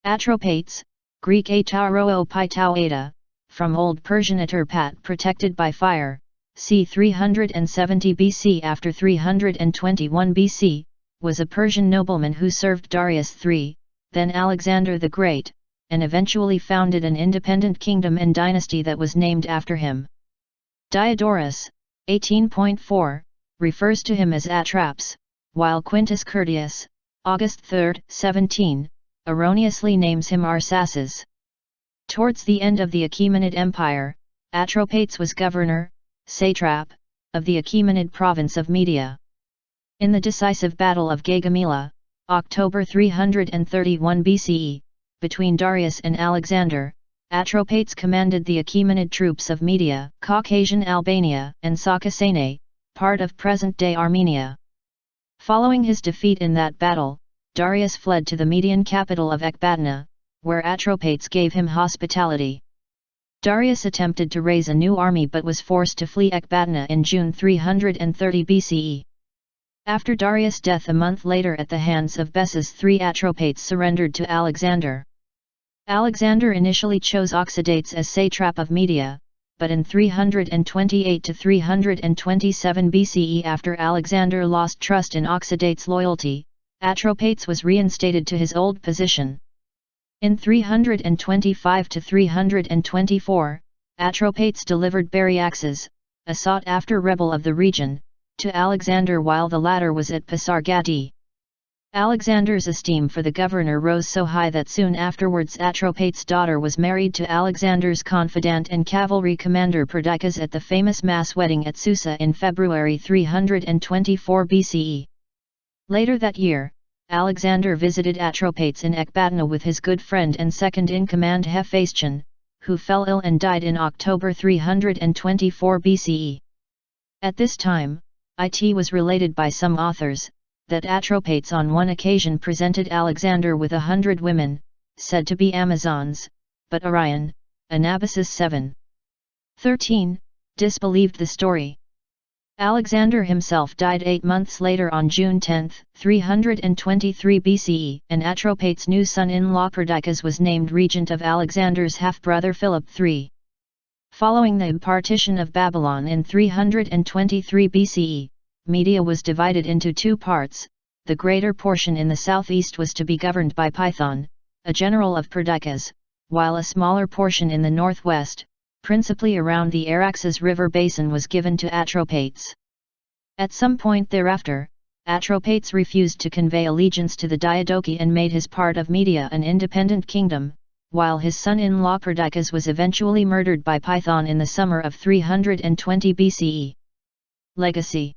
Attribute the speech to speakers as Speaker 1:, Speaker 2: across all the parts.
Speaker 1: Atropates, Greek Aτρoπάτης, from Old Persian Aturpat, protected by fire, c. 370 BC. After 321 BC, was a Persian nobleman who served Darius III, then Alexander the Great, and eventually founded an independent kingdom and dynasty that was named after him. Diodorus, 18.4, refers to him as Atrapes, while Quintus Curtius, August 3, 17, erroneously names him Arsaces. Towards the end of the Achaemenid Empire, Atropates was governor, satrap, of the Achaemenid province of Media. In the decisive Battle of Gaugamela, October 331 BCE, between Darius and Alexander, Atropates commanded the Achaemenid troops of Media, Caucasian Albania and Sacasene, part of present-day Armenia. Following his defeat in that battle, Darius fled to the Median capital of Ecbatana, where Atropates gave him hospitality. Darius attempted to raise a new army but was forced to flee Ecbatana in June 330 BCE. After Darius' death a month later at the hands of Bessus, Atropates surrendered to Alexander. Alexander initially chose Oxydates as satrap of Media, but in 328 to 327 BCE, after Alexander lost trust in Oxydates' loyalty, Atropates was reinstated to his old position. In 325 to 324, Atropates delivered Baryaxes, a sought-after rebel of the region, to Alexander while the latter was at Pasargadae. Alexander's esteem for the governor rose so high that soon afterwards Atropates' daughter was married to Alexander's confidant and cavalry commander Perdiccas at the famous mass wedding at Susa in February 324 BCE. Later that year, Alexander visited Atropates in Ecbatana with his good friend and second-in-command Hephaestion, who fell ill and died in October 324 BCE. At this time, it was related by some authors, that Atropates on one occasion presented Alexander with 100 women, said to be Amazons, but Orion, Anabasis 7:13, disbelieved the story. Alexander himself died 8 months later on June 10, 323 BCE, and Atropates' new son-in-law Perdiccas was named regent of Alexander's half-brother Philip III. Following the partition of Babylon in 323 BCE, Media was divided into two parts. The greater portion in the southeast was to be governed by Python, a general of Perdiccas, while a smaller portion in the northwest, principally around the Baryaxes river basin, was given to Atropates. At some point thereafter, Atropates refused to convey allegiance to the Diadochi and made his part of Media an independent kingdom, while his son-in-law Perdiccas was eventually murdered by Python in the summer of 320 BCE. Legacy.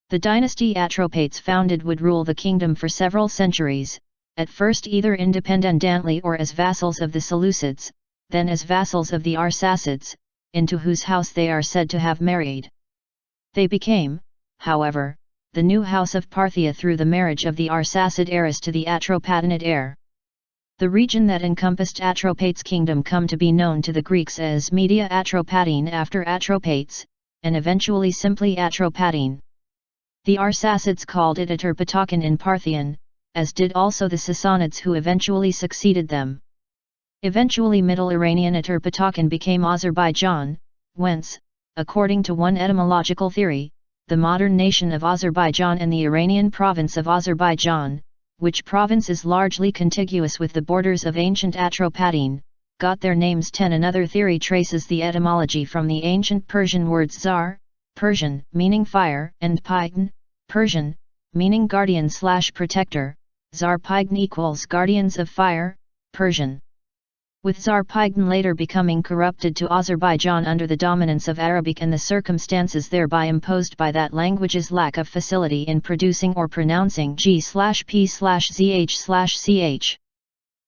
Speaker 1: The dynasty Atropates founded would rule the kingdom for several centuries, at first either independently or as vassals of the Seleucids, then as vassals of the Arsaces, into whose house they are said to have married. They became, however, the new house of Parthia through the marriage of the Arsacid heiress to the Atropatinid heir. The region that encompassed Atropates' kingdom come to be known to the Greeks as Media Atropatene after Atropates, and eventually simply Atropatene. The Arsacids called it Aturpatakan in Parthian, as did also the Sassanids who eventually succeeded them. Eventually Middle Iranian Aturpatakan became Azerbaijan, whence, according to one etymological theory, the modern nation of Azerbaijan and the Iranian province of Azerbaijan, which province is largely contiguous with the borders of ancient Atropatene, got their names. 10. Another theory traces the etymology from the ancient Persian words Tsar, Persian, meaning fire, and Paigan, Persian, meaning guardian/protector, Tsar-Paigan equals guardians of fire, Persian. With Tsar-Paigan later becoming corrupted to Azerbaijan under the dominance of Arabic and the circumstances thereby imposed by that language's lack of facility in producing or pronouncing g/p/zh/ch.